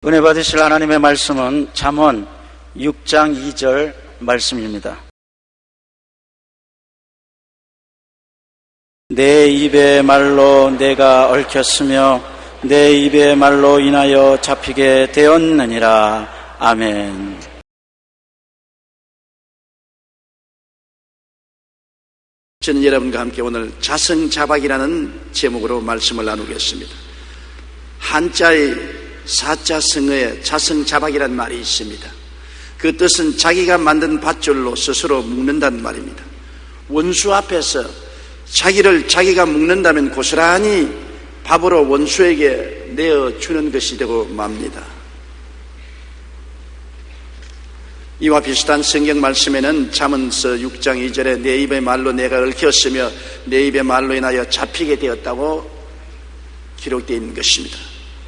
은혜 받으실 하나님의 말씀은 잠언 6장 2절 말씀입니다. 내 입의 말로 내가 얽혔으며 내 입의 말로 인하여 잡히게 되었느니라. 아멘. 저는 여러분과 함께 오늘 자성자박이라는 제목으로 말씀을 나누겠습니다. 한자의 사자성어에 자성자박이라는 말이 있습니다. 그 뜻은 자기가 만든 밧줄로 스스로 묶는다는 말입니다. 원수 앞에서 자기를 자기가 묶는다면 고스란히 밥으로 원수에게 내어주는 것이 되고 맙니다. 이와 비슷한 성경 말씀에는 잠언서 6장 2절에 내 입의 말로 내가 얽혔으며 내 입의 말로 인하여 잡히게 되었다고 기록되어 있는 것입니다.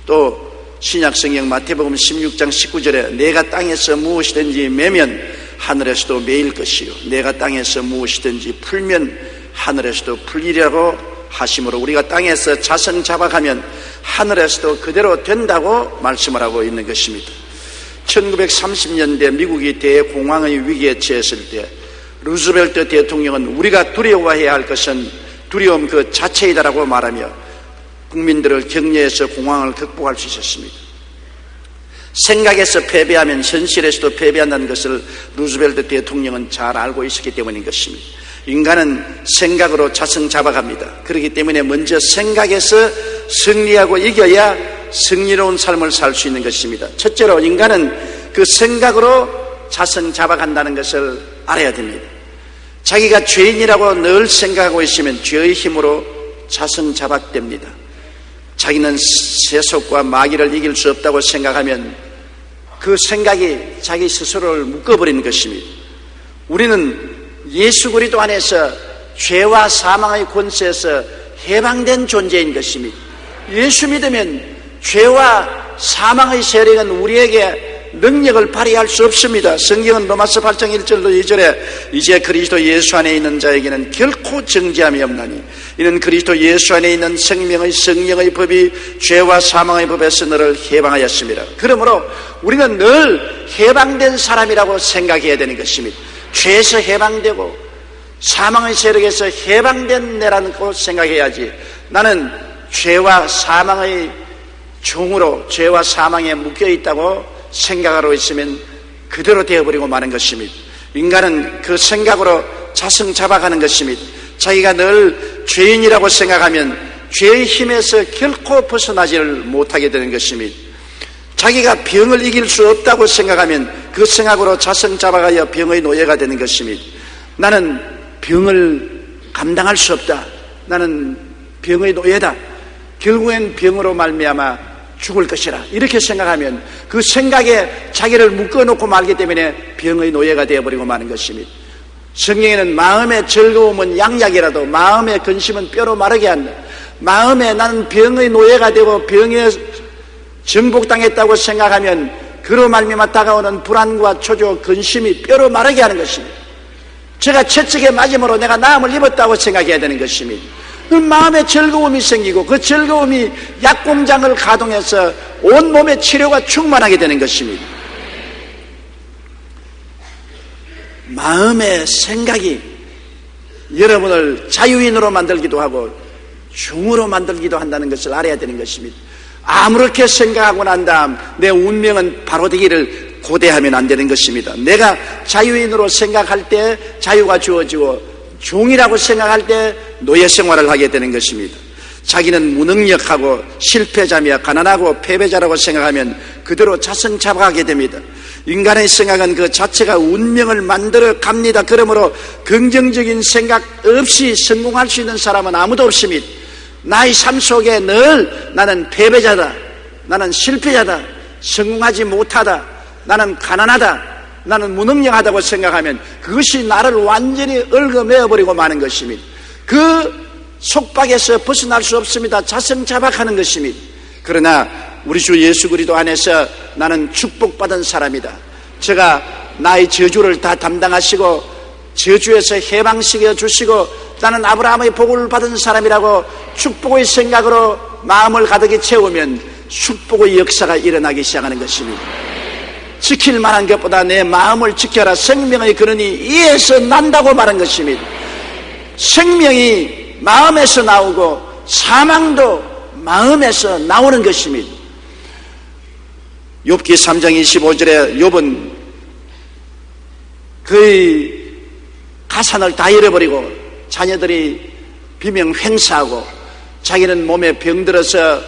또 신약 성경 마태복음 16장 19절에 내가 땅에서 무엇이든지 매면 하늘에서도 매일 것이요 내가 땅에서 무엇이든지 풀면 하늘에서도 풀리라고 하심으로 우리가 땅에서 자성자박하면 하늘에서도 그대로 된다고 말씀을 하고 있는 것입니다. 1930년대 미국이 대공황의 위기에 처했을 때 루즈벨트 대통령은 우리가 두려워해야 할 것은 두려움 그 자체이다라고 말하며 국민들을 격려해서 공황을 극복할 수 있었습니다. 생각에서 패배하면 현실에서도 패배한다는 것을 루즈벨트 대통령은 잘 알고 있었기 때문인 것입니다. 인간은 생각으로 자성자박합니다. 그렇기 때문에 먼저 생각에서 승리하고 이겨야 승리로운 삶을 살 수 있는 것입니다. 첫째로 인간은 그 생각으로 자성자박한다는 것을 알아야 됩니다. 자기가 죄인이라고 늘 생각하고 있으면 죄의 힘으로 자성자박됩니다. 자기는 세속과 마귀를 이길 수 없다고 생각하면 그 생각이 자기 스스로를 묶어버리는 것입니다. 우리는 예수 그리스도 안에서 죄와 사망의 권세에서 해방된 존재인 것입니다. 예수 믿으면 죄와 사망의 세력은 우리에게 능력을 발휘할 수 없습니다. 성경은 로마서 8장 1절로 2절에 이제 그리스도 예수 안에 있는 자에게는 결코 정죄함이 없나니 이는 그리스도 예수 안에 있는 생명의 성령의 법이 죄와 사망의 법에서 너를 해방하였습니다. 그러므로 우리는 늘 해방된 사람이라고 생각해야 되는 것입니다. 죄에서 해방되고 사망의 세력에서 해방된 내라고 생각해야지 나는 죄와 사망의 종으로 죄와 사망에 묶여있다고 생각하고 있으면 그대로 되어버리고 마는 것입니다. 인간은 그 생각으로 자성자박하는 것입니다. 자기가 늘 죄인이라고 생각하면 죄의 힘에서 결코 벗어나지를 못하게 되는 것입니다. 자기가 병을 이길 수 없다고 생각하면 그 생각으로 자성자박하여 병의 노예가 되는 것입니다. 나는 병을 감당할 수 없다. 나는 병의 노예다. 결국엔 병으로 말미암아 죽을 것이라 이렇게 생각하면 그 생각에 자기를 묶어놓고 말기 때문에 병의 노예가 되어버리고 마는 것입니다. 성경에는 마음의 즐거움은 양약이라도 마음의 근심은 뼈로 마르게 한다. 마음에 나는 병의 노예가 되고 병에 정복당했다고 생각하면 그로 말미암아 다가오는 불안과 초조, 근심이 뼈로 마르게 하는 것입니다. 제가 채찍에 맞음으로 내가 나음을 입었다고 생각해야 되는 것입니다. 그 마음에 즐거움이 생기고 그 즐거움이 약공장을 가동해서 온몸의 치료가 충만하게 되는 것입니다. 마음의 생각이 여러분을 자유인으로 만들기도 하고 종으로 만들기도 한다는 것을 알아야 되는 것입니다. 아무렇게 생각하고 난 다음 내 운명은 바로 되기를 고대하면 안 되는 것입니다. 내가 자유인으로 생각할 때 자유가 주어지고 종이라고 생각할 때 노예 생활을 하게 되는 것입니다. 자기는 무능력하고 실패자며 가난하고 패배자라고 생각하면 그대로 자성자박하게 됩니다. 인간의 생각은 그 자체가 운명을 만들어 갑니다. 그러므로 긍정적인 생각 없이 성공할 수 있는 사람은 아무도 없습니다. 나의 삶 속에 늘 나는 패배자다, 나는 실패자다, 성공하지 못하다, 나는 가난하다, 나는 무능력하다고 생각하면 그것이 나를 완전히 얽어매어버리고 마는 것입니다. 그 속박에서 벗어날 수 없습니다. 자성자박하는 것입니다. 그러나 우리 주 예수 그리스도 안에서 나는 축복받은 사람이다. 제가 나의 저주를 다 담당하시고 저주에서 해방시켜 주시고 나는 아브라함의 복을 받은 사람이라고 축복의 생각으로 마음을 가득히 채우면 축복의 역사가 일어나기 시작하는 것입니다. 지킬 만한 것보다 내 마음을 지켜라. 생명의 근원이 이에서 난다고 말한 것입니다. 생명이 마음에서 나오고 사망도 마음에서 나오는 것입니다. 욥기 3장 25절에 욥은 그의 가산을 다 잃어버리고 자녀들이 비명 횡사하고 자기는 몸에 병들어서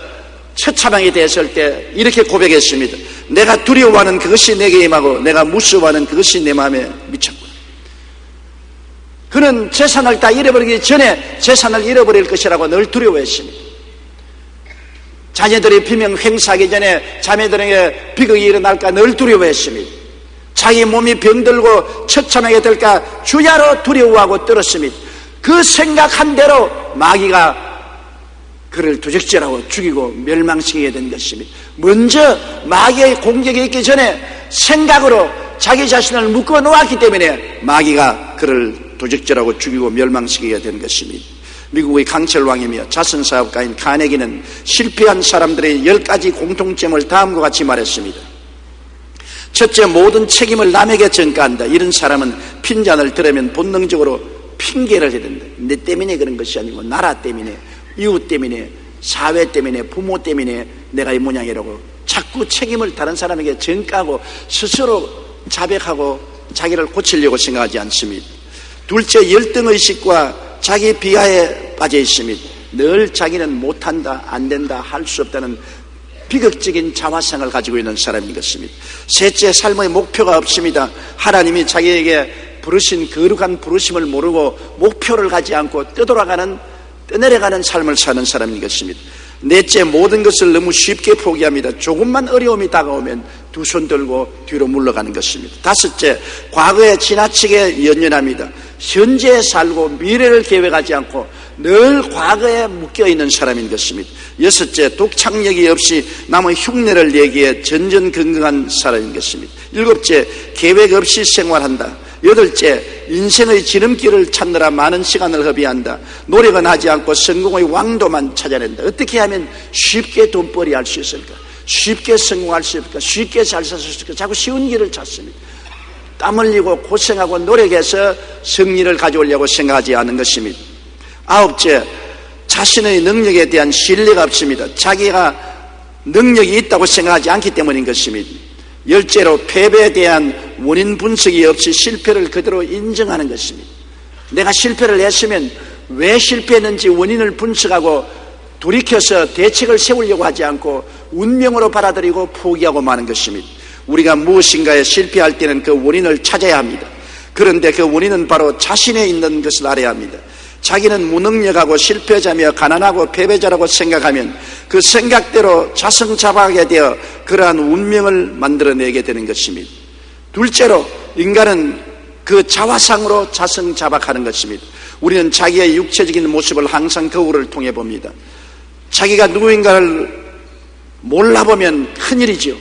처참하게 됐을 때 이렇게 고백했습니다. 내가 두려워하는 그것이 내게 임하고 내가 무서워하는 그것이 내 마음에 미쳤고. 그는 재산을 다 잃어버리기 전에 재산을 잃어버릴 것이라고 늘 두려워했습니다. 자녀들이 비명 횡사하기 전에 자매들에게 비극이 일어날까 늘 두려워했습니다. 자기 몸이 병들고 처참하게 될까 주야로 두려워하고 떨었습니다. 그 생각한 대로 마귀가 그를 도적질하고 죽이고 멸망시키게 된 것입니다. 먼저 마귀의 공격이 있기 전에 생각으로 자기 자신을 묶어 놓았기 때문에 마귀가 그를 도적질하고 죽이고 멸망시키게 된 것입니다. 미국의 강철 왕이며 자선사업가인 카네기는 실패한 사람들의 10가지 공통점을 다음과 같이 말했습니다. 첫째, 모든 책임을 남에게 전가한다. 이런 사람은 핀잔을 들으면 본능적으로 핑계를 해야 된다. 내 때문에 그런 것이 아니고 나라 때문에, 이웃 때문에, 사회 때문에, 부모 때문에 내가 이 모양이라고 자꾸 책임을 다른 사람에게 전가하고 스스로 자백하고 자기를 고치려고 생각하지 않습니다. 둘째, 열등의식과 자기 비하에 빠져 있습니다. 늘 자기는 못한다, 안 된다, 할 수 없다는 비극적인 자화상을 가지고 있는 사람인 것입니다. 셋째, 삶의 목표가 없습니다. 하나님이 자기에게 부르신 거룩한 부르심을 모르고 목표를 가지 않고 떠내려가는 삶을 사는 사람인 것입니다. 넷째, 모든 것을 너무 쉽게 포기합니다. 조금만 어려움이 다가오면 두 손 들고 뒤로 물러가는 것입니다. 다섯째, 과거에 지나치게 연연합니다. 현재에 살고 미래를 계획하지 않고 늘 과거에 묶여있는 사람인 것입니다. 여섯째, 독창력이 없이 남의 흉내를 내기에 전전긍긍한 사람인 것입니다. 일곱째, 계획 없이 생활한다. 여덟째, 인생의 지름길을 찾느라 많은 시간을 허비한다. 노력은 하지 않고 성공의 왕도만 찾아낸다. 어떻게 하면 쉽게 돈벌이 할 수 있을까? 쉽게 성공할 수 있을까? 쉽게 잘 살 수 있을까? 자꾸 쉬운 길을 찾습니다. 땀 흘리고 고생하고 노력해서 승리를 가져오려고 생각하지 않은 것입니다. 아홉째, 자신의 능력에 대한 신뢰가 없습니다. 자기가 능력이 있다고 생각하지 않기 때문인 것입니다. 열째로, 패배에 대한 원인 분석이 없이 실패를 그대로 인정하는 것입니다. 내가 실패를 했으면 왜 실패했는지 원인을 분석하고 돌이켜서 대책을 세우려고 하지 않고 운명으로 받아들이고 포기하고 마는 것입니다. 우리가 무엇인가에 실패할 때는 그 원인을 찾아야 합니다. 그런데 그 원인은 바로 자신에 있는 것을 알아야 합니다. 자기는 무능력하고 실패자며 가난하고 패배자라고 생각하면 그 생각대로 자성자박하게 되어 그러한 운명을 만들어내게 되는 것입니다. 둘째로, 인간은 그 자화상으로 자성자박하는 것입니다. 우리는 자기의 육체적인 모습을 항상 거울을 통해 봅니다. 자기가 누구인가를 몰라보면 큰일이죠.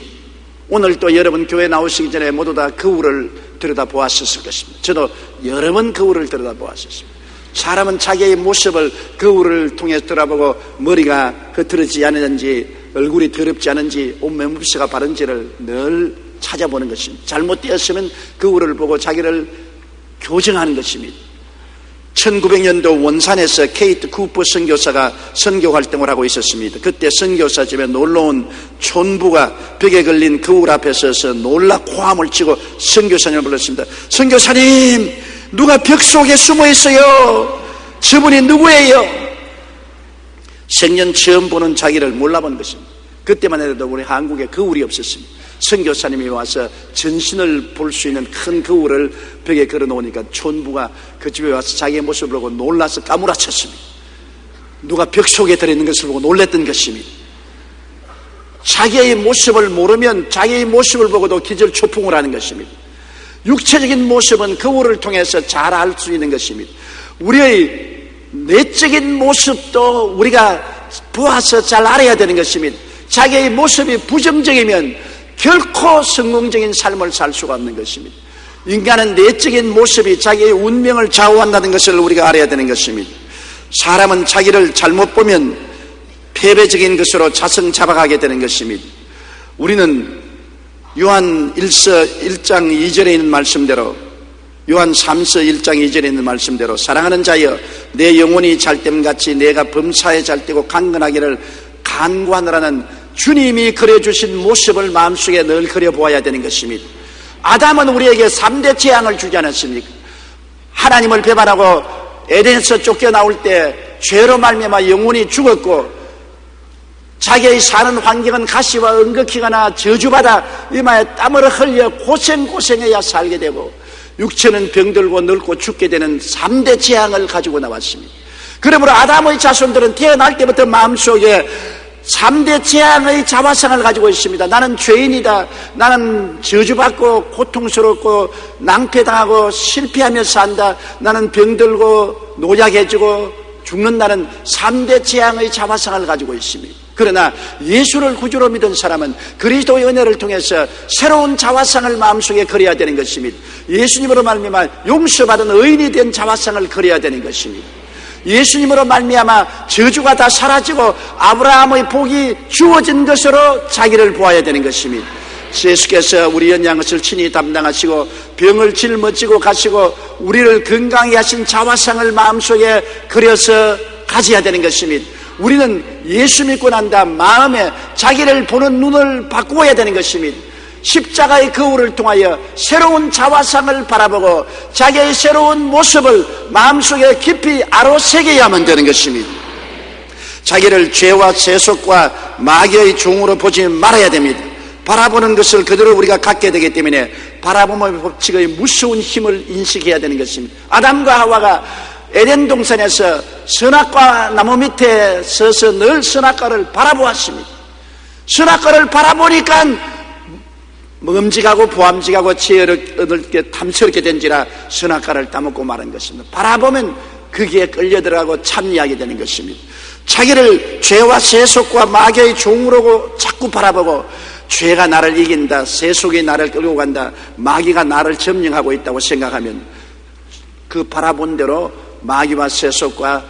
오늘 또 여러분 교회 나오시기 전에 모두 다 거울을 들여다보았을 것입니다. 저도 여러 번 거울을 들여다보았습니다. 사람은 자기의 모습을 거울을 통해서 들어보고 머리가 흐트러지지 않은지, 얼굴이 더럽지 않은지, 옷매무새가 바른지를 늘 찾아보는 것입니다. 잘못되었으면 거울을 보고 자기를 교정하는 것입니다. 1900년도 원산에서 케이트 쿠퍼 선교사가 선교 활동을 하고 있었습니다. 그때 선교사 집에 놀러온 촌부가 벽에 걸린 거울 앞에 서서 놀라 고함을 치고 선교사님을 불렀습니다. 선교사님, 누가 벽 속에 숨어 있어요. 저분이 누구예요? 생전 처음 보는 자기를 몰라본 것입니다. 그때만 해도 우리 한국에 거울이 없었습니다. 선교사님이 와서 전신을 볼 수 있는 큰 거울을 벽에 걸어놓으니까 촌부가 그 집에 와서 자기의 모습을 보고 놀라서 까무라쳤습니다. 누가 벽 속에 들어있는 것을 보고 놀랬던 것입니다. 자기의 모습을 모르면 자기의 모습을 보고도 기절초풍을 하는 것입니다. 육체적인 모습은 거울을 통해서 잘 알 수 있는 것입니다. 우리의 내적인 모습도 우리가 보아서 잘 알아야 되는 것입니다. 자기의 모습이 부정적이면 결코 성공적인 삶을 살 수가 없는 것입니다. 인간은 내적인 모습이 자기의 운명을 좌우한다는 것을 우리가 알아야 되는 것입니다. 사람은 자기를 잘못 보면 패배적인 것으로 자성 잡아가게 되는 것입니다. 우리는 요한 1서 1장 2절에 있는 말씀대로, 요한 3서 1장 2절에 있는 말씀대로 사랑하는 자여 내 영혼이 잘됨같이 내가 범사에 잘되고 강건하기를 간구하노라는 주님이 그려주신 모습을 마음속에 늘 그려보아야 되는 것입니다. 아담은 우리에게 3대 재앙을 주지 않았습니까? 하나님을 배반하고 에덴에서 쫓겨나올 때 죄로 말미암아 영혼이 죽었고, 자기의 사는 환경은 가시와 은극히가 나 저주받아 이마에 땀을 흘려 고생해야 살게 되고, 육체는 병들고 늙고 죽게 되는 3대 재앙을 가지고 나왔습니다. 그러므로 아담의 자손들은 태어날 때부터 마음속에 3대 재앙의 자화상을 가지고 있습니다. 나는 죄인이다. 나는 저주받고 고통스럽고 낭패당하고 실패하며 산다. 나는 병들고 노약해지고 죽는다는 3대 재앙의 자화상을 가지고 있습니다. 그러나 예수를 구주로 믿은 사람은 그리스도의 은혜를 통해서 새로운 자화상을 마음속에 그려야 되는 것입니다. 예수님으로 말미암아 용서받은 의인이 된 자화상을 그려야 되는 것입니다. 예수님으로 말미암아 저주가 다 사라지고 아브라함의 복이 주어진 것으로 자기를 보아야 되는 것입니다. 예수께서 우리 연약한 것을 친히 담당하시고 병을 짊어지고 가시고 우리를 건강히 하신 자화상을 마음속에 그려서 가져야 되는 것입니다. 우리는 예수 믿고 난 다음 마음에 자기를 보는 눈을 바꾸어야 되는 것입니다. 십자가의 거울을 통하여 새로운 자화상을 바라보고 자기의 새로운 모습을 마음속에 깊이 아로새겨야만 되는 것입니다. 자기를 죄와 세속과 마귀의 종으로 보지 말아야 됩니다. 바라보는 것을 그대로 우리가 갖게 되기 때문에 바라봄의 법칙의 무서운 힘을 인식해야 되는 것입니다. 아담과 하와가 에덴 동산에서 선악과 나무 밑에 서서 늘 선악과를 바라보았습니다. 선악과를 바라보니까 먹음직하고 보암직하고 지혜롭게 탐스럽게 된지라 선악과를 따먹고 마는 것입니다. 바라보면 거기에 끌려들어가고 참여하게 되는 것입니다. 자기를 죄와 세속과 마귀의 종으로 자꾸 바라보고 죄가 나를 이긴다, 세속이 나를 끌고 간다, 마귀가 나를 점령하고 있다고 생각하면 그 바라본 대로 마귀와 세속과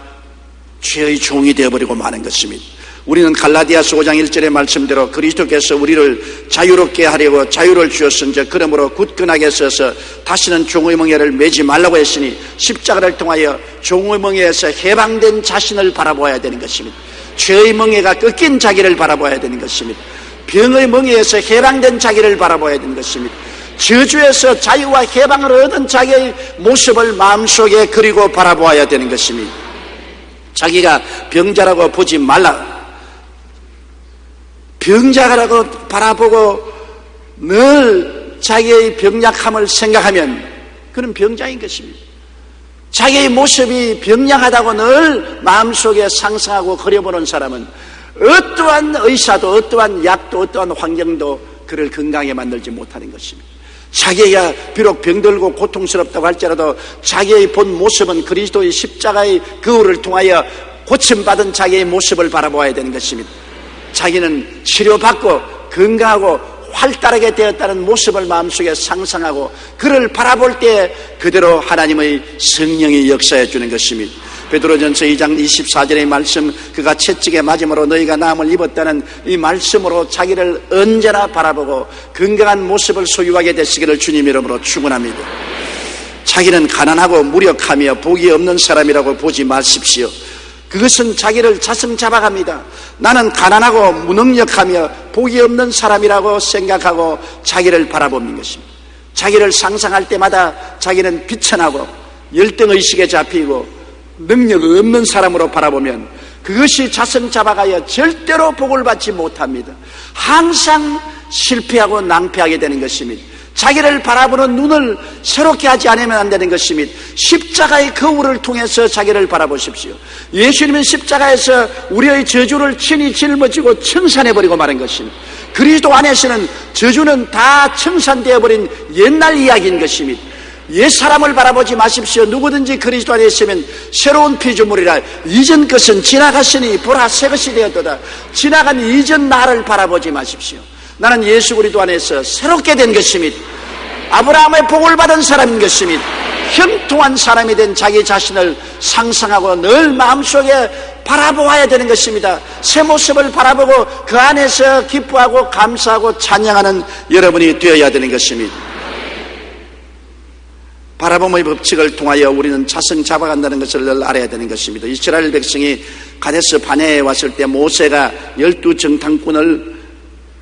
죄의 종이 되어버리고 마는 것입니다. 우리는 갈라디아서 5장 1절의 말씀대로 그리스도께서 우리를 자유롭게 하려고 자유를 주었은즉 그러므로 굳건하게 서서 다시는 종의 멍에를 매지 말라고 했으니 십자가를 통하여 종의 멍에에서 해방된 자신을 바라보아야 되는 것입니다. 죄의 멍에가 꺾인 자기를 바라보아야 되는 것입니다. 병의 멍에에서 해방된 자기를 바라보아야 되는 것입니다. 저주에서 자유와 해방을 얻은 자기의 모습을 마음속에 그리고 바라보아야 되는 것입니다. 자기가 병자라고 보지 말라. 병자라고 바라보고 늘 자기의 병약함을 생각하면 그는 병자인 것입니다. 자기의 모습이 병약하다고 늘 마음속에 상상하고 그려보는 사람은 어떠한 의사도 어떠한 약도 어떠한 환경도 그를 건강하게 만들지 못하는 것입니다. 자기가 비록 병들고 고통스럽다고 할지라도 자기의 본 모습은 그리스도의 십자가의 거울을 통하여 고침받은 자기의 모습을 바라보아야 되는 것입니다. 자기는 치료받고 건강하고 활달하게 되었다는 모습을 마음속에 상상하고 그를 바라볼 때 그대로 하나님의 성령이 역사해 주는 것입니다. 베드로전서 2장 24절의 말씀, 그가 채찍에 맞음으로 너희가 나음을 입었다는 이 말씀으로 자기를 언제나 바라보고 건강한 모습을 소유하게 되시기를 주님 이름으로 축원합니다. 자기는 가난하고 무력하며 복이 없는 사람이라고 보지 마십시오. 그것은 자기를 자성 잡아갑니다. 나는 가난하고 무능력하며 복이 없는 사람이라고 생각하고 자기를 바라보는 것입니다. 자기를 상상할 때마다 자기는 비천하고 열등의식에 잡히고 능력 없는 사람으로 바라보면 그것이 자성 잡아가야 절대로 복을 받지 못합니다. 항상 실패하고 낭패하게 되는 것입니다. 자기를 바라보는 눈을 새롭게 하지 않으면 안 되는 것입니다. 십자가의 거울을 통해서 자기를 바라보십시오. 예수님은 십자가에서 우리의 저주를 친히 짊어지고 청산해버리고 마는 것입니다. 그리스도 안에서는 저주는 다 청산되어버린 옛날 이야기인 것입니다. 옛 사람을 바라보지 마십시오. 누구든지 그리스도 안에 있으면 새로운 피조물이라 이전 것은 지나갔으니 보라 새 것이 되었도다. 지나간 이전 나를 바라보지 마십시오. 나는 예수 그리스도 안에서 새롭게 된 것입니다. 아브라함의 복을 받은 사람인 것입니다. 형통한 사람이 된 자기 자신을 상상하고 늘 마음속에 바라보아야 되는 것입니다. 새 모습을 바라보고 그 안에서 기뻐하고 감사하고 찬양하는 여러분이 되어야 되는 것입니다. 바라봄의 법칙을 통하여 우리는 자성 잡아간다는 것을 늘 알아야 되는 것입니다. 이스라엘 백성이 가데스 바네에 왔을 때 모세가 12정탐꾼을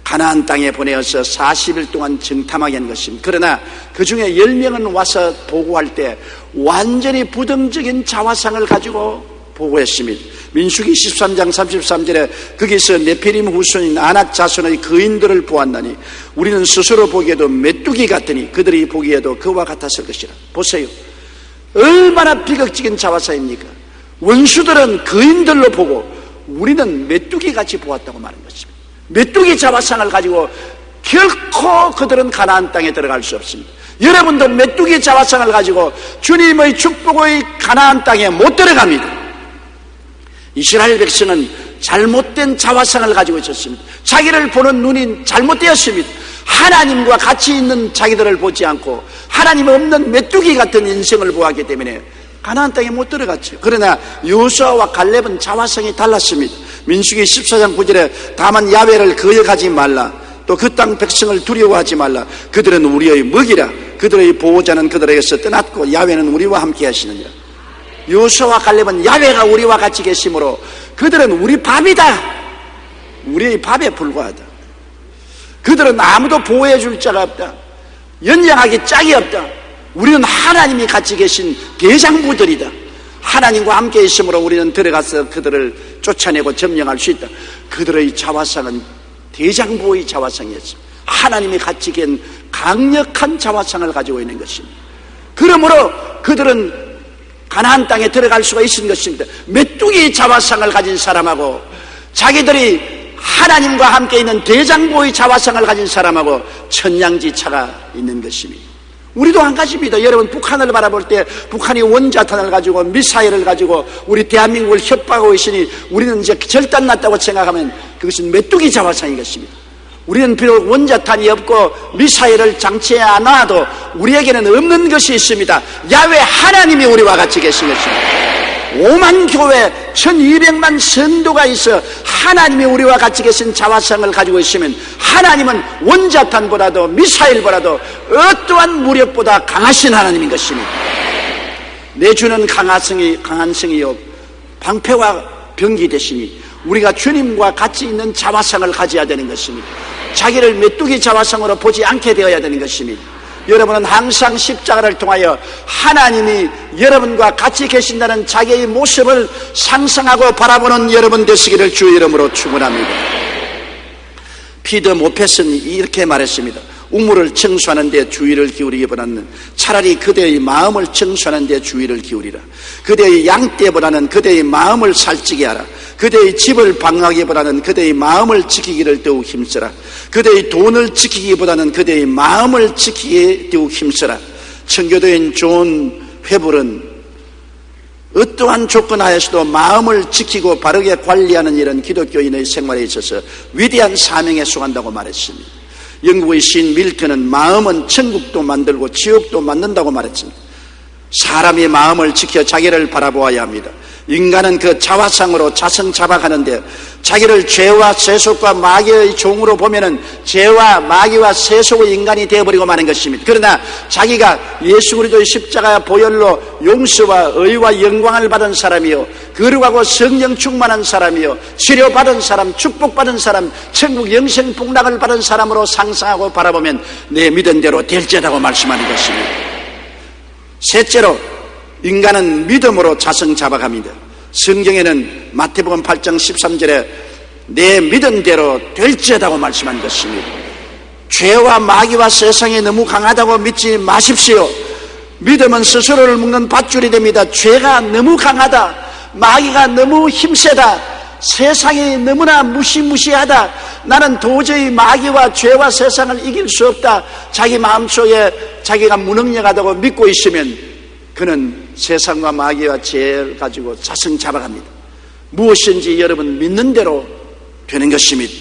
가나안 땅에 보내어서 40일 동안 정탐하게 한 것입니다. 그러나 그 중에 10명은 와서 보고할 때 완전히 부정적인 자화상을 가지고 보고했습니다. 민수기 13장 33절에 거기서 네피림 후손인 아낙 자손의 거인들을 보았나니 우리는 스스로 보기에도 메뚜기 같으니 그들이 보기에도 그와 같았을 것이라. 보세요, 얼마나 비극적인 자화상입니까? 원수들은 거인들로 보고 우리는 메뚜기 같이 보았다고 말하는 것입니다. 메뚜기 자화상을 가지고 결코 그들은 가나안 땅에 들어갈 수 없습니다. 여러분도 메뚜기 자화상을 가지고 주님의 축복의 가나안 땅에 못 들어갑니다. 이스라엘 백성은 잘못된 자화상을 가지고 있었습니다. 자기를 보는 눈이 잘못되었습니다. 하나님과 같이 있는 자기들을 보지 않고 하나님 없는 메뚜기 같은 인생을 보았기 때문에 가나안 땅에 못 들어갔죠. 그러나 여호수아와 갈렙은 자화상이 달랐습니다. 민수기 14장 9절에 다만 야훼를 거역하지 말라, 또 그 땅 백성을 두려워하지 말라. 그들은 우리의 먹이라. 그들의 보호자는 그들에게서 떠났고 야훼는 우리와 함께 하시느니라. 여호수아와 갈렙은 야훼가 우리와 같이 계심으로 그들은 우리 밥이다, 우리의 밥에 불과하다. 그들은 아무도 보호해 줄 자가 없다, 연장하기 짝이 없다. 우리는 하나님이 같이 계신 대장부들이다. 하나님과 함께 있으므로 우리는 들어가서 그들을 쫓아내고 점령할 수 있다. 그들의 자화상은 대장부의 자화상이었습니다. 하나님이 같이 깬 강력한 자화상을 가지고 있는 것입니다. 그러므로 그들은 가나안 땅에 들어갈 수가 있는 것입니다. 메뚜기 자화상을 가진 사람하고 자기들이 하나님과 함께 있는 대장부의 자화상을 가진 사람하고 천냥지차가 있는 것입니다. 우리도 한 가지입니다. 여러분, 북한을 바라볼 때 북한이 원자탄을 가지고 미사일을 가지고 우리 대한민국을 협박하고 있으니 우리는 이제 절단났다고 생각하면 그것은 메뚜기 자화상인 것입니다. 우리는 비록 원자탄이 없고 미사일을 장치에 안 놔도 우리에게는 없는 것이 있습니다. 야훼 하나님이 우리와 같이 계신 것입니다. 5만 교회 1200만 성도가 있어 하나님이 우리와 같이 계신 자화상을 가지고 있으면 하나님은 원자탄보다도 미사일보다도 어떠한 무력보다 강하신 하나님인 것입니다. 내 주는 강한 성이요 방패와 병기 되시니 우리가 주님과 같이 있는 자화상을 가져야 되는 것입니다. 자기를 메뚜기 자화상으로 보지 않게 되어야 되는 것입니다. 여러분은 항상 십자가를 통하여 하나님이 여러분과 같이 계신다는 자기의 모습을 상상하고 바라보는 여러분 되시기를 주의 이름으로 축원합니다. 피더 모펫은 이렇게 말했습니다. 우물을 청소하는 데 주의를 기울이기보다는 차라리 그대의 마음을 청소하는 데 주의를 기울이라. 그대의 양떼보다는 그대의 마음을 살찌게 하라. 그대의 집을 방어하기보다는 그대의 마음을 지키기를 더욱 힘써라. 그대의 돈을 지키기보다는 그대의 마음을 지키기에 더욱 힘써라. 청교도인 존 회불은 어떠한 조건 하에서도 마음을 지키고 바르게 관리하는 일은 기독교인의 생활에 있어서 위대한 사명에 속한다고 말했습니다. 영국의 시인 밀턴은 마음은 천국도 만들고 지옥도 만든다고 말했습니다. 사람이 마음을 지켜 자기를 바라보아야 합니다. 인간은 그 자화상으로 자성 잡아가는데 자기를 죄와 세속과 마귀의 종으로 보면은 죄와 마귀와 세속의 인간이 되어버리고 마는 것입니다. 그러나 자기가 예수 그리스도의 십자가 보혈로 용서와 의와 영광을 받은 사람이요, 거룩하고 성령 충만한 사람이요, 치료받은 사람, 축복받은 사람, 천국 영생 복락을 받은 사람으로 상상하고 바라보면 내 믿은 대로 될지라고 말씀하는 것입니다. 셋째로, 인간은 믿음으로 자성 잡아갑니다. 성경에는 마태복음 8장 13절에 내 믿은 대로 될지어다고 말씀한 것입니다. 죄와 마귀와 세상이 너무 강하다고 믿지 마십시오. 믿음은 스스로를 묶는 밧줄이 됩니다. 죄가 너무 강하다, 마귀가 너무 힘세다, 세상이 너무나 무시무시하다, 나는 도저히 마귀와 죄와 세상을 이길 수 없다, 자기 마음속에 자기가 무능력하다고 믿고 있으면 그는 세상과 마귀와 죄를 가지고 자성 잡아갑니다. 무엇인지 여러분 믿는 대로 되는 것입니다.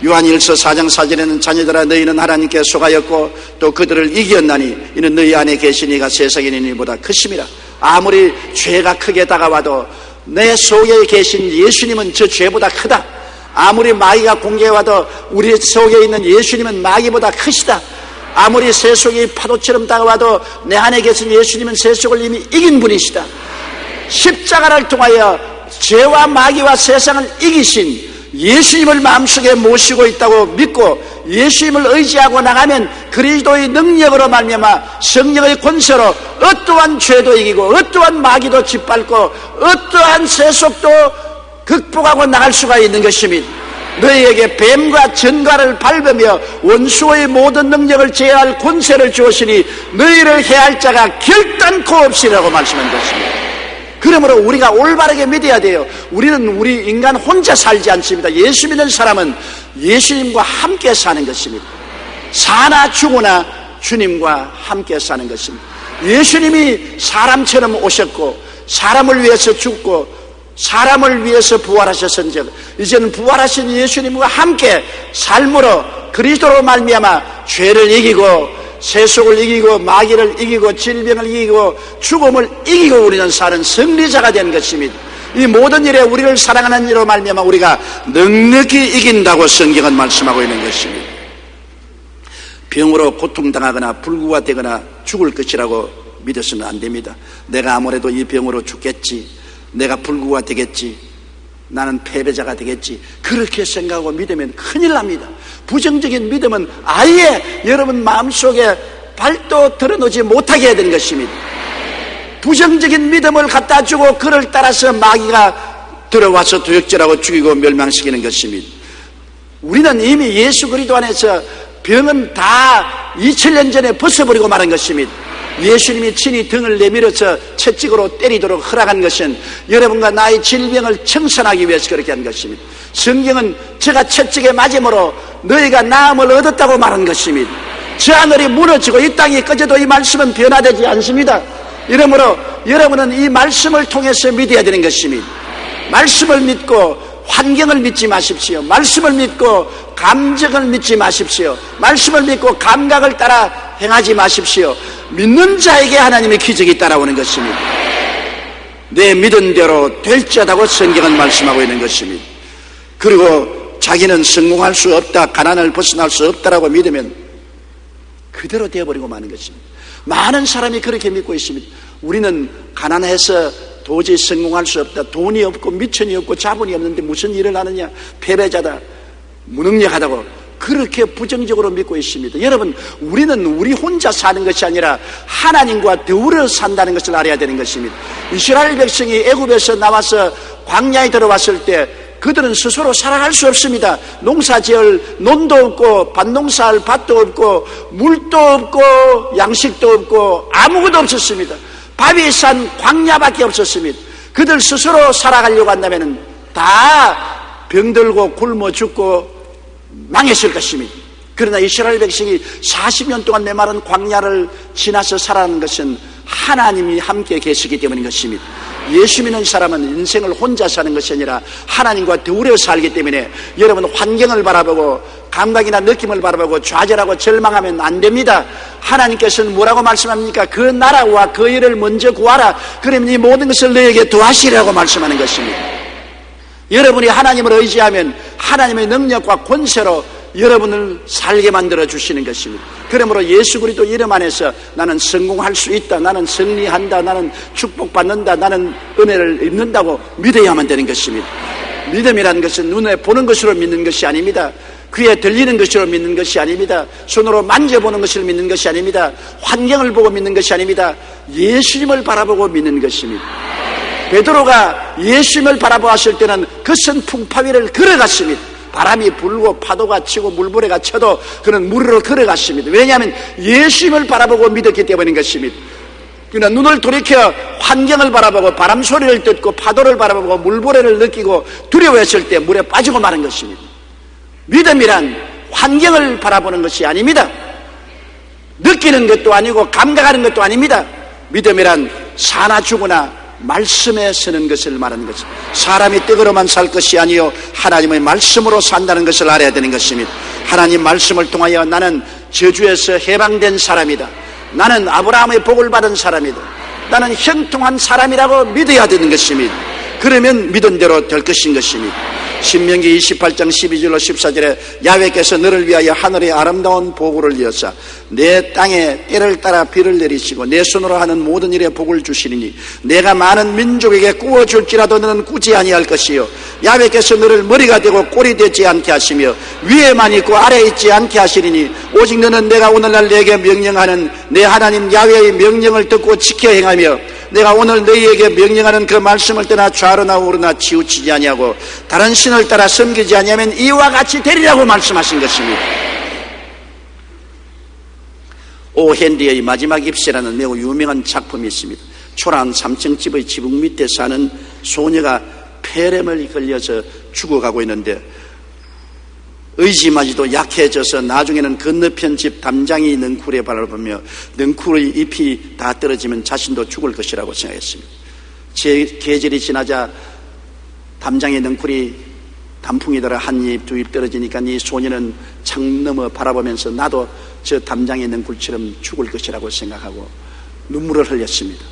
요한일서 4장 4절에는 자녀들아 너희는 하나님께 속하였고 또 그들을 이겼나니 이는 너희 안에 계신 이가 세상에 있는 이보다 크심이라. 아무리 죄가 크게 다가와도 내 속에 계신 예수님은 저 죄보다 크다. 아무리 마귀가 공격해와도 우리 속에 있는 예수님은 마귀보다 크시다. 아무리 세속이 파도처럼 다가와도 내 안에 계신 예수님은 세속을 이미 이긴 분이시다. 십자가를 통하여 죄와 마귀와 세상을 이기신 예수님을 마음속에 모시고 있다고 믿고 예수님을 의지하고 나가면 그리스도의 능력으로 말미암아 성령의 권세로 어떠한 죄도 이기고 어떠한 마귀도 짓밟고 어떠한 세속도 극복하고 나갈 수가 있는 것입니다. 너희에게 뱀과 전갈을 밟으며 원수의 모든 능력을 제어할 권세를 주었으니 너희를 해할 자가 결단코 없으리라고 말씀한 것입니다. 그러므로 우리가 올바르게 믿어야 돼요. 우리는 우리 인간 혼자 살지 않습니다. 예수 믿는 사람은 예수님과 함께 사는 것입니다. 사나 죽으나 주님과 함께 사는 것입니다. 예수님이 사람처럼 오셨고 사람을 위해서 죽고 사람을 위해서 부활하셨은즉 이제는 부활하신 예수님과 함께 삶으로 그리스도로 말미암아 죄를 이기고 세속을 이기고 마귀를 이기고 질병을 이기고 죽음을 이기고 우리는 사는 승리자가 된 것입니다. 이 모든 일에 우리를 사랑하는 이로 말미암아 우리가 넉넉히 이긴다고 성경은 말씀하고 있는 것입니다. 병으로 고통당하거나 불구가 되거나 죽을 것이라고 믿어서는 안 됩니다. 내가 아무래도 이 병으로 죽겠지, 내가 불구가 되겠지, 나는 패배자가 되겠지, 그렇게 생각하고 믿으면 큰일 납니다. 부정적인 믿음은 아예 여러분 마음속에 발도 드러놓지 못하게 해야 되는 것입니다. 부정적인 믿음을 갖다 주고 그를 따라서 마귀가 들어와서 도역질하고 죽이고 멸망시키는 것입니다. 우리는 이미 예수 그리스도 안에서 병은 다 2000년 전에 벗어버리고 말한 것입니다. 예수님이 친히 등을 내밀어서 채찍으로 때리도록 허락한 것은 여러분과 나의 질병을 청산하기 위해서 그렇게 한 것입니다. 성경은 제가 채찍에 맞음으로 너희가 나음을 얻었다고 말한 것입니다. 저 하늘이 무너지고 이 땅이 꺼져도 이 말씀은 변화되지 않습니다. 이러므로 여러분은 이 말씀을 통해서 믿어야 되는 것입니다. 말씀을 믿고 환경을 믿지 마십시오. 말씀을 믿고 감정을 믿지 마십시오. 말씀을 믿고 감각을 따라 행하지 마십시오. 믿는 자에게 하나님의 기적이 따라오는 것입니다. 내 믿은 대로 될지어다고 성경은 말씀하고 있는 것입니다. 그리고 자기는 성공할 수 없다, 가난을 벗어날 수 없다라고 믿으면 그대로 되어버리고 마는 것입니다. 많은 사람이 그렇게 믿고 있습니다. 우리는 가난해서 도저히 성공할 수 없다, 돈이 없고 미천이 없고 자본이 없는데 무슨 일을 하느냐, 패배자다, 무능력하다고 그렇게 부정적으로 믿고 있습니다. 여러분, 우리는 우리 혼자 사는 것이 아니라 하나님과 더불어 산다는 것을 알아야 되는 것입니다. 이스라엘 백성이 애굽에서 나와서 광야에 들어왔을 때 그들은 스스로 살아갈 수 없습니다. 농사지을 논도 없고 밭농사할 밭도 없고 물도 없고 양식도 없고 아무것도 없었습니다. 바위 산 광야밖에 없었습니다. 그들 스스로 살아가려고 한다면 다 병들고 굶어 죽고 망했을 것입니다. 그러나 이스라엘 백성이 40년 동안 메마른 광야를 지나서 살아가는 것은 하나님이 함께 계시기 때문인 것입니다. 예수 믿는 사람은 인생을 혼자 사는 것이 아니라 하나님과 더불어 살기 때문에 여러분 환경을 바라보고 감각이나 느낌을 바라보고 좌절하고 절망하면 안 됩니다. 하나님께서는 뭐라고 말씀합니까? 그 나라와 그 일을 먼저 구하라. 그러면 이 모든 것을 너에게 더하시리라고 말씀하는 것입니다. 여러분이 하나님을 의지하면 하나님의 능력과 권세로 여러분을 살게 만들어 주시는 것입니다. 그러므로 예수 그리스도 이름 안에서 나는 성공할 수 있다, 나는 승리한다, 나는 축복받는다, 나는 은혜를 입는다고 믿어야만 되는 것입니다. 믿음이라는 것은 눈에 보는 것으로 믿는 것이 아닙니다. 귀에 들리는 것으로 믿는 것이 아닙니다. 손으로 만져보는 것을 믿는 것이 아닙니다. 환경을 보고 믿는 것이 아닙니다. 예수님을 바라보고 믿는 것입니다. 베드로가 예수님을 바라보았을 때는 그 선 풍파 위를 걸어갔습니다. 바람이 불고 파도가 치고 물보레가 쳐도 그는 물으로 걸어갔습니다. 왜냐하면 예수님을 바라보고 믿었기 때문인 것입니다. 그러나 눈을 돌이켜 환경을 바라보고 바람 소리를 듣고 파도를 바라보고 물보레를 느끼고 두려워했을 때 물에 빠지고 마는 것입니다. 믿음이란 환경을 바라보는 것이 아닙니다. 느끼는 것도 아니고 감각하는 것도 아닙니다. 믿음이란 사나 죽으나 말씀에 서는 것을 말하는 것입니다. 사람이 떡으로만 살 것이 아니요 하나님의 말씀으로 산다는 것을 알아야 되는 것입니다. 하나님 말씀을 통하여 나는 저주에서 해방된 사람이다. 나는 아브라함의 복을 받은 사람이다. 나는 형통한 사람이라고 믿어야 되는 것입니다. 그러면 믿은 대로 될 것인 것입니다. 신명기 28장 12절로 14절에 야훼께서 너를 위하여 하늘의 아름다운 보고를 이어서 내 땅에 때를 따라 비를 내리시고 내 손으로 하는 모든 일에 복을 주시리니 내가 많은 민족에게 꾸어줄지라도 너는 꾸지 아니할 것이요 야훼께서 너를 머리가 되고 꼴이 되지 않게 하시며 위에만 있고 아래에 있지 않게 하시리니 오직 너는 내가 오늘날 내게 명령하는 내 하나님 야훼의 명령을 듣고 지켜 행하며 내가 오늘 너희에게 명령하는 그 말씀을 떠나 좌로나 우로나 치우치지 아니하고 다른 신을 따라 섬기지 아니하면 이와 같이 되리라고 말씀하신 것입니다. 오 헨리의 마지막 입새라는 매우 유명한 작품이 있습니다. 초라한 3층 집의 지붕 밑에 사는 소녀가 폐렴을 걸려서 죽어가고 있는데 의지마저도 약해져서 나중에는 건너편 집 담장이 넝쿨에 바라보며 넝쿨의 잎이 다 떨어지면 자신도 죽을 것이라고 생각했습니다. 계절이 지나자 담장의 넝쿨이 단풍이 들어 한 잎 두 잎 떨어지니까 이 소녀는 창 너머 바라보면서 나도 저 담장의 넝쿨처럼 죽을 것이라고 생각하고 눈물을 흘렸습니다.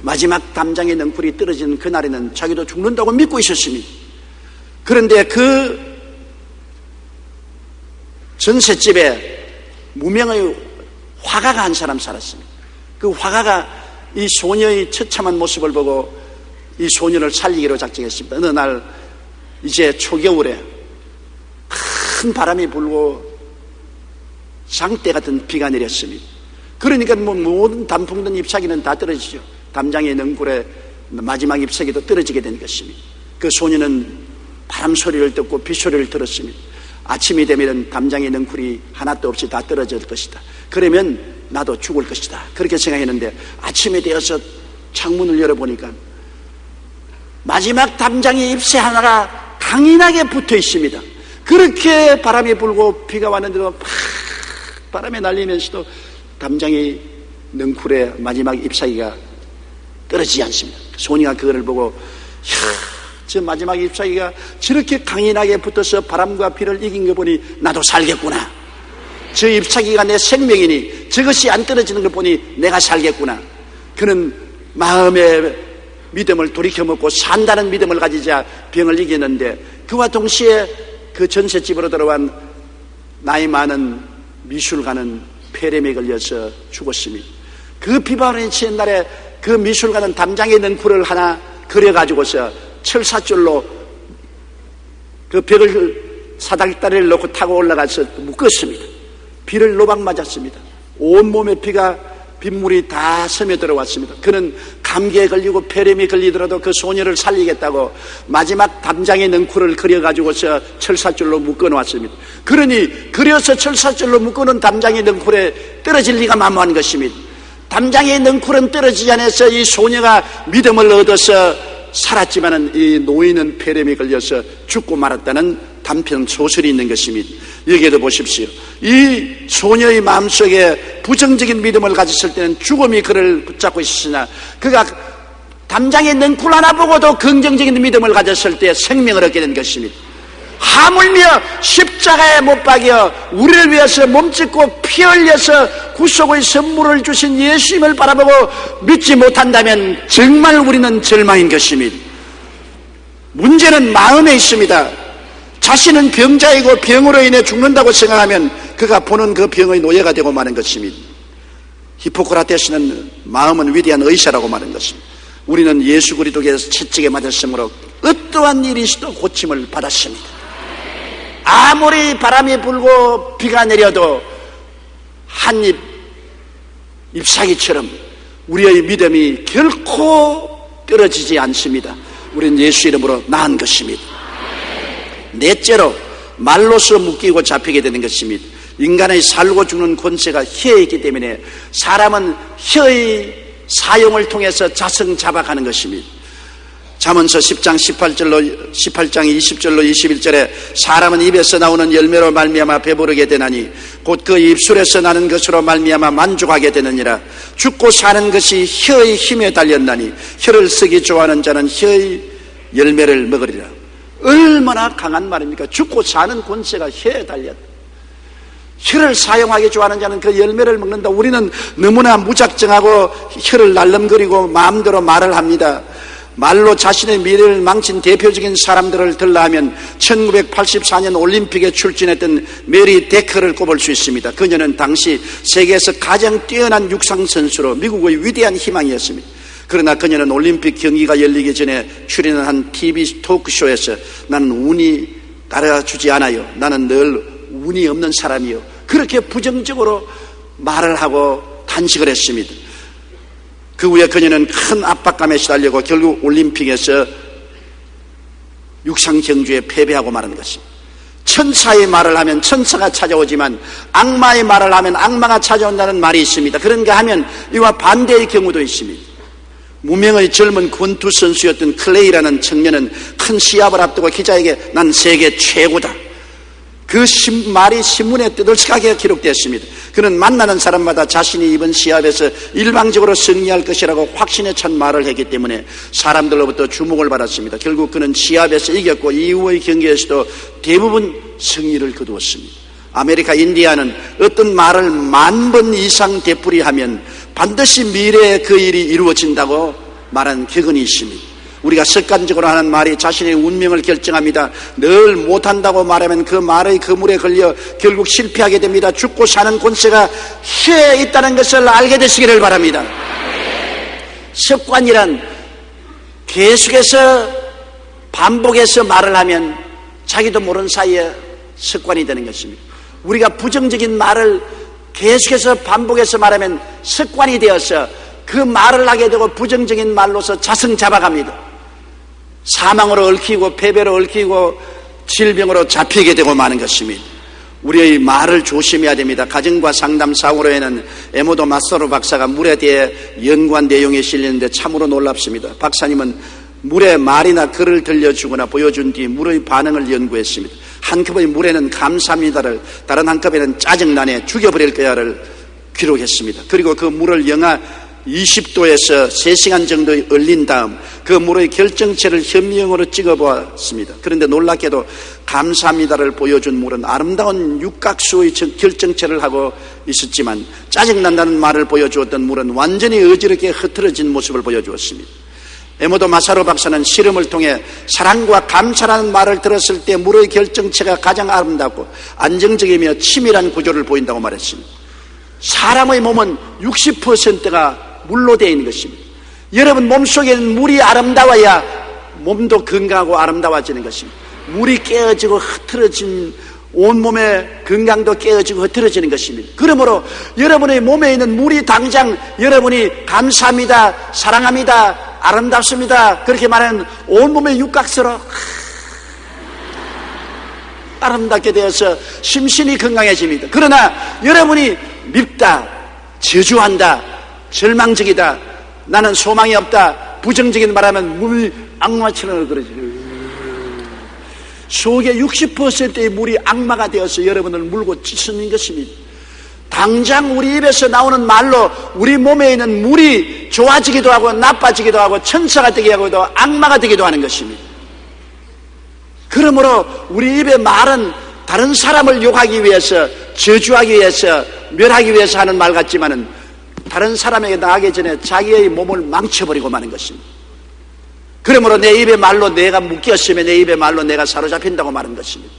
마지막 담장의 넝쿨이 떨어지는 그날에는 자기도 죽는다고 믿고 있었습니다. 그런데 그 전셋집에 무명의 화가가 한 사람 살았습니다. 그 화가가 이 소녀의 처참한 모습을 보고 이 소녀를 살리기로 작정했습니다. 어느 날 이제 초겨울에 큰 바람이 불고 장대 같은 비가 내렸습니다. 그러니까 모든 단풍든 잎사귀는 다 떨어지죠. 담장의 넝쿨에 마지막 잎사귀도 떨어지게 된 것입니다. 그 소녀는 바람 소리를 듣고 비 소리를 들었습니다. 아침이 되면 담장의 넝쿨이 하나도 없이 다 떨어질 것이다. 그러면 나도 죽을 것이다. 그렇게 생각했는데 아침이 되어서 창문을 열어보니까 마지막 담장의 잎새 하나가 강인하게 붙어 있습니다. 그렇게 바람이 불고 비가 왔는데도 팍 바람에 날리면서도 담장의 넝쿨의 마지막 잎사귀가 떨어지지 않습니다. 소녀가 그거를 보고 저 마지막 잎사귀가 저렇게 강인하게 붙어서 바람과 비를 이긴 거 보니 나도 살겠구나. 저 잎사귀가 내 생명이니 저것이 안 떨어지는 걸 보니 내가 살겠구나. 그는 마음의 믿음을 돌이켜먹고 산다는 믿음을 가지자 병을 이겼는데 그와 동시에 그 전셋집으로 들어간 나이 많은 미술가는 폐렴에 걸려서 죽었습니다. 그 비바람에 치는 날에 그 미술가는 담장에 넝쿨을 하나 그려가지고서 철사줄로 그 벽을 사다리다리를 놓고 타고 올라가서 묶었습니다. 비를 노박 맞았습니다. 온몸에 빗물이 다 스며들어 왔습니다. 그는 감기에 걸리고 폐렴이 걸리더라도 그 소녀를 살리겠다고 마지막 담장의 넝쿨을 그려가지고서 철사줄로 묶어놓았습니다. 그러니 그려서 철사줄로 묶어놓은 담장의 넝쿨에 떨어질 리가 만무한 것입니다. 담장의 넝쿨은 떨어지지 않아서 이 소녀가 믿음을 얻어서 살았지만은 이 노인은 폐렴이 걸려서 죽고 말았다는 단편 소설이 있는 것입니다. 여기에도 보십시오. 이 소녀의 마음속에 부정적인 믿음을 가졌을 때는 죽음이 그를 붙잡고 있으나 그가 담장의 넝쿨 하나 보고도 긍정적인 믿음을 가졌을 때 생명을 얻게 된 것입니다. 하물며 십자가에 못 박여 우리를 위해서 몸짓고 피 흘려서 구속의 선물을 주신 예수님을 바라보고 믿지 못한다면 정말 우리는 절망인 것입니다. 문제는 마음에 있습니다. 자신은 병자이고 병으로 인해 죽는다고 생각하면 그가 보는 그 병의 노예가 되고 마는 것입니다. 히포크라테스는 마음은 위대한 의사라고 말한 것입니다. 우리는 예수 그리스도께서 채찍에 맞았으므로 어떠한 일이 있어도 고침을 받았습니다. 아무리 바람이 불고 비가 내려도 한 잎사귀처럼 우리의 믿음이 결코 떨어지지 않습니다. 우리는 예수 이름으로 나은 것입니다. 넷째로 말로서 묶이고 잡히게 되는 것입니다. 인간의 살고 죽는 권세가 혀에 있기 때문에 사람은 혀의 사용을 통해서 자성자박하는 것입니다. 잠언서 10장 18장 20절로 21절에 사람은 입에서 나오는 열매로 말미암아 배부르게 되나니 곧 그 입술에서 나는 것으로 말미암아 만족하게 되느니라. 죽고 사는 것이 혀의 힘에 달렸나니 혀를 쓰기 좋아하는 자는 혀의 열매를 먹으리라. 얼마나 강한 말입니까? 죽고 사는 권세가 혀에 달렸다. 혀를 사용하기 좋아하는 자는 그 열매를 먹는다. 우리는 너무나 무작정하고 혀를 날름거리고 마음대로 말을 합니다. 말로 자신의 미래를 망친 대표적인 사람들을 들라하면 1984년 올림픽에 출전했던 메리 데커를 꼽을 수 있습니다. 그녀는 당시 세계에서 가장 뛰어난 육상선수로 미국의 위대한 희망이었습니다. 그러나 그녀는 올림픽 경기가 열리기 전에 출연한 한 TV 토크쇼에서 나는 운이 따라주지 않아요. 나는 늘 운이 없는 사람이요. 그렇게 부정적으로 말을 하고 탄식을 했습니다. 그 후에 그녀는 큰 압박감에 시달리고 결국 올림픽에서 육상 경주에 패배하고 마는 것입니다. 천사의 말을 하면 천사가 찾아오지만 악마의 말을 하면 악마가 찾아온다는 말이 있습니다. 그런가 하면 이와 반대의 경우도 있습니다. 무명의 젊은 권투 선수였던 클레이라는 청년은 큰 시합을 앞두고 기자에게 난 세계 최고다. 그 말이 신문에 뜨들썩하게 기록되었습니다. 그는 만나는 사람마다 자신이 이번 시합에서 일방적으로 승리할 것이라고 확신에 찬 말을 했기 때문에 사람들로부터 주목을 받았습니다. 결국 그는 시합에서 이겼고 이후의 경기에서도 대부분 승리를 거두었습니다. 아메리카 인디아는 어떤 말을 10,000번 이상 되풀이하면 반드시 미래에 그 일이 이루어진다고 말한 격언이 있습니다. 우리가 습관적으로 하는 말이 자신의 운명을 결정합니다. 늘 못한다고 말하면 그 말의 그물에 걸려 결국 실패하게 됩니다. 죽고 사는 권세가 혀에 있다는 것을 알게 되시기를 바랍니다. 습관이란 계속해서 반복해서 말을 하면 자기도 모르는 사이에 습관이 되는 것입니다. 우리가 부정적인 말을 계속해서 반복해서 말하면 습관이 되어서 그 말을 하게 되고 부정적인 말로서 자승 잡아갑니다. 사망으로 얽히고 패배로 얽히고 질병으로 잡히게 되고 마는 것입니다. 우리의 말을 조심해야 됩니다. 가정과 상담 사고로에는 에모도 마사로 박사가 물에 대해 연구한 내용이 실리는데 참으로 놀랍습니다. 박사님은 물에 말이나 글을 들려주거나 보여준 뒤 물의 반응을 연구했습니다. 한 컵의 물에는 감사합니다를, 다른 한 컵에는 짜증나네, 죽여버릴 거야를 기록했습니다. 그리고 그 물을 영하 20도에서 3시간 정도 얼린 다음 그 물의 결정체를 현미경으로 찍어보았습니다. 그런데 놀랍게도 감사합니다를 보여준 물은 아름다운 육각수의 결정체를 하고 있었지만 짜증난다는 말을 보여주었던 물은 완전히 어지럽게 흐트러진 모습을 보여주었습니다. 에모도 마사로 박사는 실험을 통해 사랑과 감사라는 말을 들었을 때 물의 결정체가 가장 아름답고 안정적이며 치밀한 구조를 보인다고 말했습니다. 사람의 몸은 60%가 물로 되어 있는 것입니다. 여러분 몸속에는 물이 아름다워야 몸도 건강하고 아름다워지는 것입니다. 물이 깨어지고 흐트러진 온몸의 건강도 깨어지고 흐트러지는 것입니다. 그러므로 여러분의 몸에 있는 물이 당장 여러분이 감사합니다, 사랑합니다, 아름답습니다 그렇게 말하는 온몸의 육각서로 아름답게 되어서 심신이 건강해집니다. 그러나 여러분이 밉다, 저주한다, 절망적이다, 나는 소망이 없다, 부정적인 말하면 물 악마처럼 그러지. 속에 60%의 물이 악마가 되어서 여러분을 물고 찢는 것입니다. 당장 우리 입에서 나오는 말로 우리 몸에 있는 물이 좋아지기도 하고 나빠지기도 하고 천사가 되게 하고도 악마가 되기도 하는 것입니다. 그러므로 우리 입의 말은 다른 사람을 욕하기 위해서, 저주하기 위해서, 멸하기 위해서 하는 말 같지만은 다른 사람에게 나가기 전에 자기의 몸을 망쳐버리고 마는 것입니다. 그러므로 내 입의 말로 내가 묶였으면 내 입의 말로 내가 사로잡힌다고 말한 것입니다.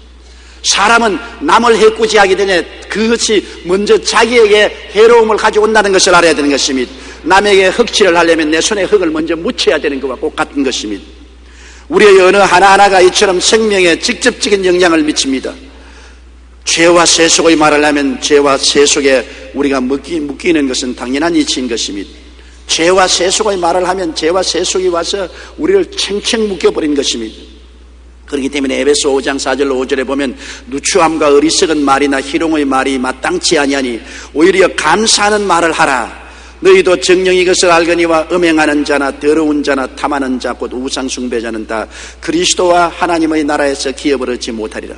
사람은 남을 해코지하기 전에 그것이 먼저 자기에게 해로움을 가져온다는 것을 알아야 되는 것입니다. 남에게 흑칠을 하려면 내 손에 흙을 먼저 묻혀야 되는 것과 똑같은 것입니다. 우리의 어느 하나하나가 이처럼 생명에 직접적인 영향을 미칩니다. 죄와 세속의 말을 하면 죄와 세속에 우리가 묶이는 것은 당연한 이치인 것입니다. 죄와 세속의 말을 하면 죄와 세속이 와서 우리를 챙챙 묶여버린 것입니다. 그렇기 때문에 에베소 5장 4절로 5절에 보면 누추함과 어리석은 말이나 희롱의 말이 마땅치 아니하니 오히려 감사하는 말을 하라. 너희도 정녕 이것을 알거니와 음행하는 자나 더러운 자나 탐하는 자 곧 우상 숭배자는 다 그리스도와 하나님의 나라에서 기업을 얻지 못하리라.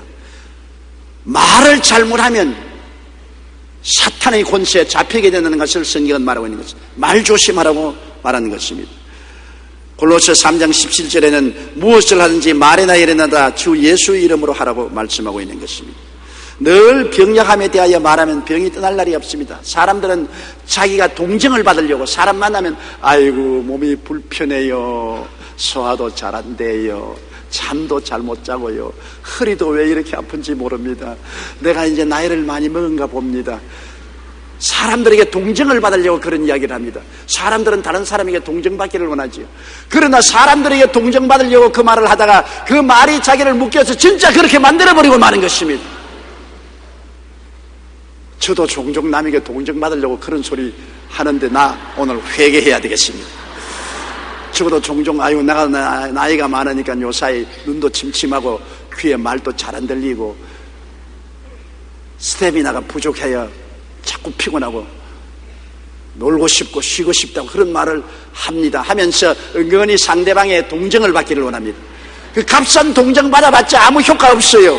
말을 잘못하면 사탄의 권세에 잡히게 되는 것을 성경은 말하고 있는 것입니다. 말 조심하라고 말하는 것입니다. 골로새 3장 17절에는 무엇을 하든지 말이나 일이나 다 주 예수 이름으로 하라고 말씀하고 있는 것입니다. 늘 병약함에 대하여 말하면 병이 떠날 날이 없습니다. 사람들은 자기가 동정을 받으려고 사람 만나면 아이고 몸이 불편해요, 소화도 잘 안 돼요, 잠도 잘 못 자고요, 허리도 왜 이렇게 아픈지 모릅니다, 내가 이제 나이를 많이 먹은가 봅니다. 사람들에게 동정을 받으려고 그런 이야기를 합니다. 사람들은 다른 사람에게 동정받기를 원하지요. 그러나 사람들에게 동정받으려고 그 말을 하다가 그 말이 자기를 묶여서 진짜 그렇게 만들어버리고 마는 것입니다. 저도 종종 남에게 동정받으려고 그런 소리 하는데 나 오늘 회개해야 되겠습니다. 적어도 종종 아유 내가 나이가 많으니까 요사이 눈도 침침하고 귀에 말도 잘 안 들리고 스태미나가 부족해요, 자꾸 피곤하고 놀고 싶고 쉬고 싶다고 그런 말을 합니다. 하면서 은근히 상대방의 동정을 받기를 원합니다. 그 값싼 동정 받아봤자 아무 효과 없어요.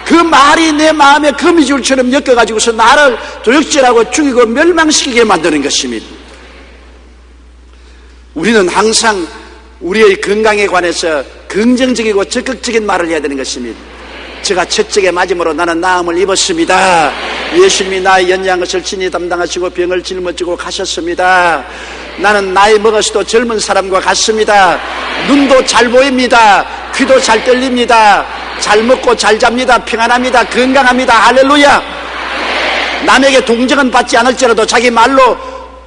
그 말이 내 마음에 거미줄처럼 엮여가지고서 나를 도역질하고 죽이고 멸망시키게 만드는 것입니다. 우리는 항상 우리의 건강에 관해서 긍정적이고 적극적인 말을 해야 되는 것입니다. 제가 채찍에 맞음으로 나는 나음을 입었습니다. 예수님이 나의 연약한 것을 친히 담당하시고 병을 짊어지고 가셨습니다. 나는 나이 먹어서도 젊은 사람과 같습니다. 눈도 잘 보입니다. 귀도 잘 들립니다. 잘 먹고 잘 잡니다. 평안합니다. 건강합니다. 할렐루야. 남에게 동정은 받지 않을지라도 자기 말로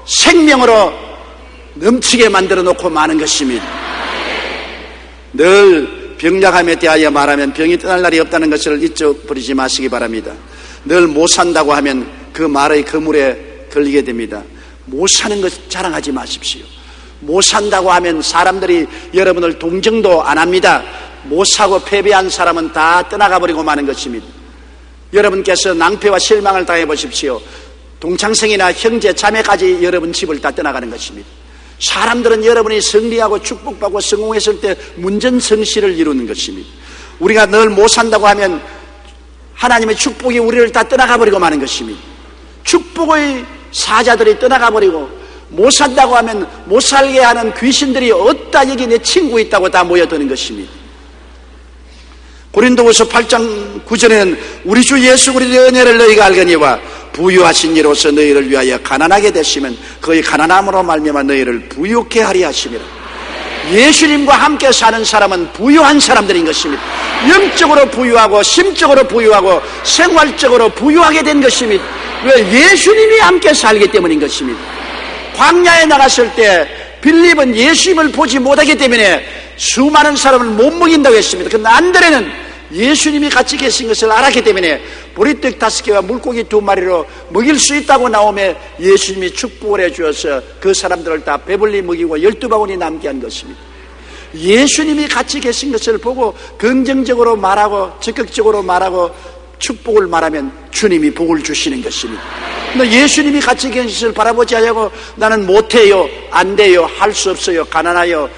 생명으로 넘치게 만들어 놓고 마는 것입니다. 늘 병약함에 대하여 말하면 병이 떠날 날이 없다는 것을 잊어버리지 마시기 바랍니다. 늘 못 산다고 하면 그 말의 그물에 걸리게 됩니다. 못 사는 것 자랑하지 마십시오. 못 산다고 하면 사람들이 여러분을 동정도 안 합니다. 못 사고 패배한 사람은 다 떠나가 버리고 마는 것입니다. 여러분께서 낭패와 실망을 당해 보십시오. 동창생이나 형제 자매까지 여러분 집을 다 떠나가는 것입니다. 사람들은 여러분이 승리하고 축복받고 성공했을 때 문전성시를 이루는 것입니다. 우리가 늘 못 산다고 하면 하나님의 축복이 우리를 다 떠나가 버리고 마는 것입니다. 축복의 사자들이 떠나가 버리고 못 산다고 하면 못 살게 하는 귀신들이 어따 여기 내 친구 있다고 다 모여드는 것입니다. 고린도후서 8장 9절에는 우리 주 예수 그리스도의 은혜를 너희가 알거니와 부유하신 이로서 너희를 위하여 가난하게 되시면 그의 가난함으로 말미암아 너희를 부유케 하리 하심이라. 예수님과 함께 사는 사람은 부유한 사람들인 것입니다. 영적으로 부유하고 심적으로 부유하고 생활적으로 부유하게 된 것입니다. 왜? 예수님이 함께 살기 때문인 것입니다. 광야에 나갔을 때 빌립은 예수님을 보지 못하기 때문에 수많은 사람을 못 먹인다고 했습니다. 그런데 안드레는 예수님이 같이 계신 것을 알았기 때문에 보리떡 5개와 물고기 2마리로 먹일 수 있다고 나오며 예수님이 축복을 해주어서 그 사람들을 다 배불리 먹이고 12바구니 남게 한 것입니다. 예수님이 같이 계신 것을 보고 긍정적으로 말하고 적극적으로 말하고 축복을 말하면 주님이 복을 주시는 것입니다. 근데 예수님이 같이 계신 것을 바라보지 않고 나는 못해요, 안 돼요, 할 수 없어요, 가난해요,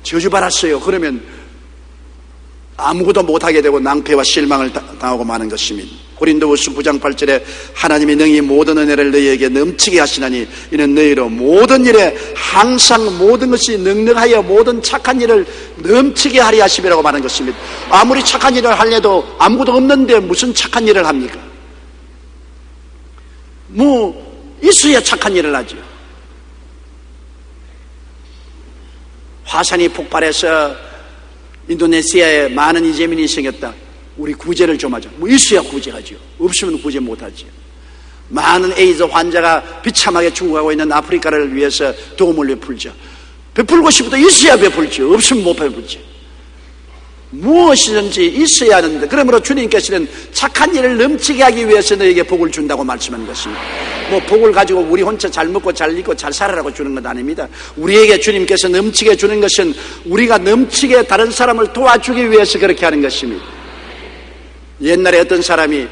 저주받았어요, 그러면 아무것도 못하게 되고 낭패와 실망을 당하고 마는 것입니다. 고린도후서 9장 8절에 하나님이 능히 모든 은혜를 너희에게 넘치게 하시나니 이는 너희로 모든 일에 항상 모든 것이 넉넉하여 모든 착한 일을 넘치게 하리 하심이라고 말하는 것입니다. 아무리 착한 일을 하려도 아무것도 없는데 무슨 착한 일을 합니까? 뭐 있어야 착한 일을 하죠. 화산이 폭발해서 인도네시아에 많은 이재민이 생겼다. 우리 구제를 좀 하자. 뭐 있어야 구제하죠. 없으면 구제 못하죠. 많은 에이즈 환자가 비참하게 죽어가고 있는 아프리카를 위해서 도움을 베풀죠. 베풀고 싶어도 있어야 베풀죠. 없으면 못 베풀죠. 무엇이든지 있어야 하는데, 그러므로 주님께서는 착한 일을 넘치게 하기 위해서 너에게 복을 준다고 말씀하는 것입니다. 뭐 복을 가지고 우리 혼자 잘 먹고 잘 입고 잘 살아라고 주는 건 아닙니다. 우리에게 주님께서 넘치게 주는 것은 우리가 넘치게 다른 사람을 도와주기 위해서 그렇게 하는 것입니다. 옛날에 어떤 사람이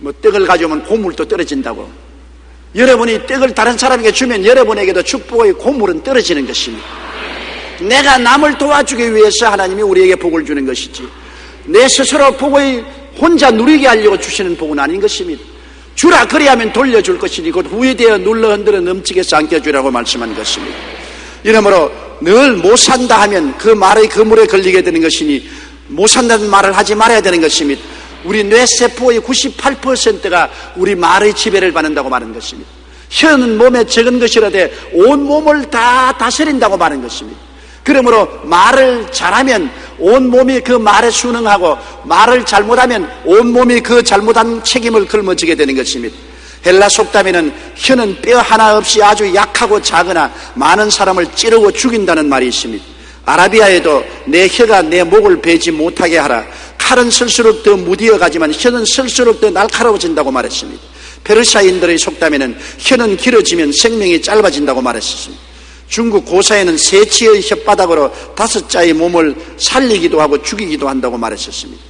뭐 떡을 가져오면 고물도 떨어진다고, 여러분이 떡을 다른 사람에게 주면 여러분에게도 축복의 고물은 떨어지는 것입니다. 내가 남을 도와주기 위해서 하나님이 우리에게 복을 주는 것이지 내 스스로 복을 혼자 누리게 하려고 주시는 복은 아닌 것입니다. 주라, 그리하면 돌려줄 것이니 곧 후회되어 눌러 흔들어 넘치게 삼켜주라고 말씀한 것입니다. 이러므로 늘 못 산다 하면 그 말의 그물에 걸리게 되는 것이니 못 산다는 말을 하지 말아야 되는 것입니다. 우리 뇌세포의 98%가 우리 말의 지배를 받는다고 말하는 것입니다. 혀는 몸에 적은 것이라되 온 몸을 다 다스린다고 말하는 것입니다. 그러므로 말을 잘하면 온 몸이 그 말에 순응하고 말을 잘못하면 온 몸이 그 잘못한 책임을 걸머지게 되는 것입니다. 헬라 속담에는 혀는 뼈 하나 없이 아주 약하고 작으나 많은 사람을 찌르고 죽인다는 말이 있습니다. 아라비아에도 내 혀가 내 목을 베지 못하게 하라. 칼은 쓸수록 더 무디어 가지만 혀는 쓸수록 더 날카로워진다고 말했습니다. 페르시아인들의 속담에는 혀는 길어지면 생명이 짧아진다고 말했습니다. 중국 고사에는 새치의 혓바닥으로 5자의 몸을 살리기도 하고 죽이기도 한다고 말했었습니다.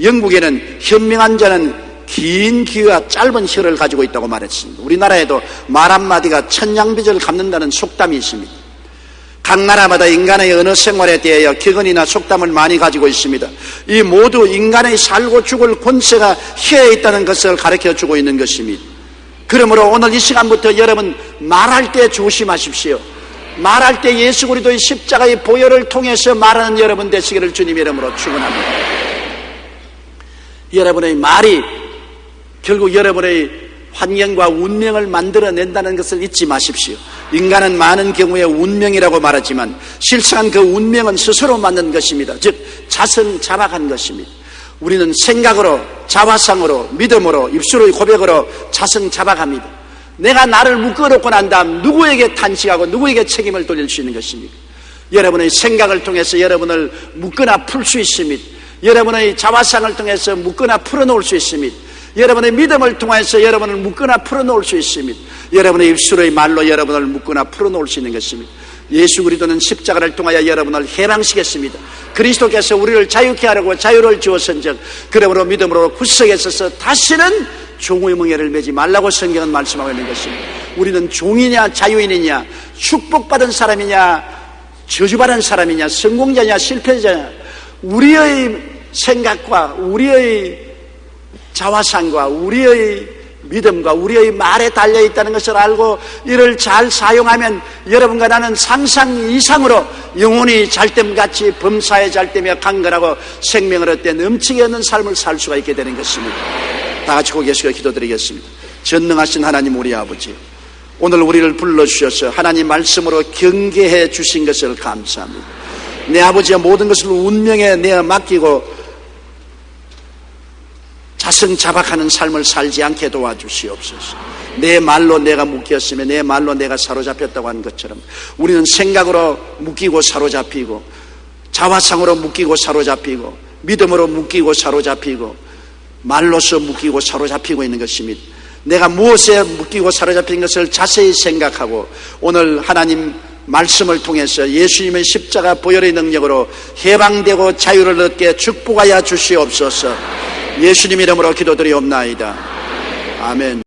영국에는 현명한 자는 긴 귀와 짧은 혀를 가지고 있다고 말했습니다. 우리나라에도 말 한마디가 천냥빚을 갚는다는 속담이 있습니다. 각 나라마다 인간의 언어 생활에 대하여 격언이나 속담을 많이 가지고 있습니다. 이 모두 인간의 살고 죽을 권세가 혀에 있다는 것을 가르쳐주고 있는 것입니다. 그러므로 오늘 이 시간부터 여러분 말할 때 조심하십시오. 말할 때 예수 그리스도의 십자가의 보혈을 통해서 말하는 여러분 되시기를 주님 이름으로 축원합니다. 여러분의 말이 결국 여러분의 환경과 운명을 만들어낸다는 것을 잊지 마십시오. 인간은 많은 경우에 운명이라고 말하지만 실상은 그 운명은 스스로 만든 것입니다. 즉 자성자박한 것입니다. 우리는 생각으로, 자화상으로, 믿음으로, 입술의 고백으로 자성자박합니다. 내가 나를 묶어놓고 난 다음 누구에게 탄식하고 누구에게 책임을 돌릴 수 있는 것입니까? 여러분의 생각을 통해서 여러분을 묶거나 풀 수 있습니다. 여러분의 자화상을 통해서 묶거나 풀어놓을 수 있습니다. 여러분의 믿음을 통해서 여러분을 묶거나 풀어놓을 수 있습니다. 여러분의 입술의 말로 여러분을 묶거나 풀어놓을 수 있는 것입니다. 예수 그리스도는 십자가를 통하여 여러분을 해방시켰습니다. 그리스도께서 우리를 자유케 하려고 자유를 주었은즉 그러므로 믿음으로 구석에 서서 다시는 종의 멍에를 매지 말라고 성경은 말씀하고 있는 것입니다. 우리는 종이냐 자유인이냐, 축복받은 사람이냐 저주받은 사람이냐, 성공자냐 실패자냐, 우리의 생각과 우리의 자화상과 우리의 믿음과 우리의 말에 달려있다는 것을 알고 이를 잘 사용하면 여러분과 나는 상상 이상으로 영혼이 잘됨같이 범사에 잘되며 강건하고 생명을 얻되 넘치게 얻는 삶을 살 수가 있게 되는 것입니다. 다 같이 고개 숙여 기도드리겠습니다. 전능하신 하나님 우리 아버지, 오늘 우리를 불러주셔서 하나님 말씀으로 경계해 주신 것을 감사합니다. 내 아버지의 모든 것을 운명에 내어 맡기고 자성자박하는 삶을 살지 않게 도와주시옵소서. 내 말로 내가 묶였으며 내 말로 내가 사로잡혔다고 하는 것처럼 우리는 생각으로 묶이고 사로잡히고 자화상으로 묶이고 사로잡히고 믿음으로 묶이고 사로잡히고 말로서 묶이고 사로잡히고 있는 것입니다. 내가 무엇에 묶이고 사로잡힌 것을 자세히 생각하고 오늘 하나님 말씀을 통해서 예수님의 십자가 보혈의 능력으로 해방되고 자유를 얻게 축복하여 주시옵소서. 예수님 이름으로 기도드리옵나이다. 아멘.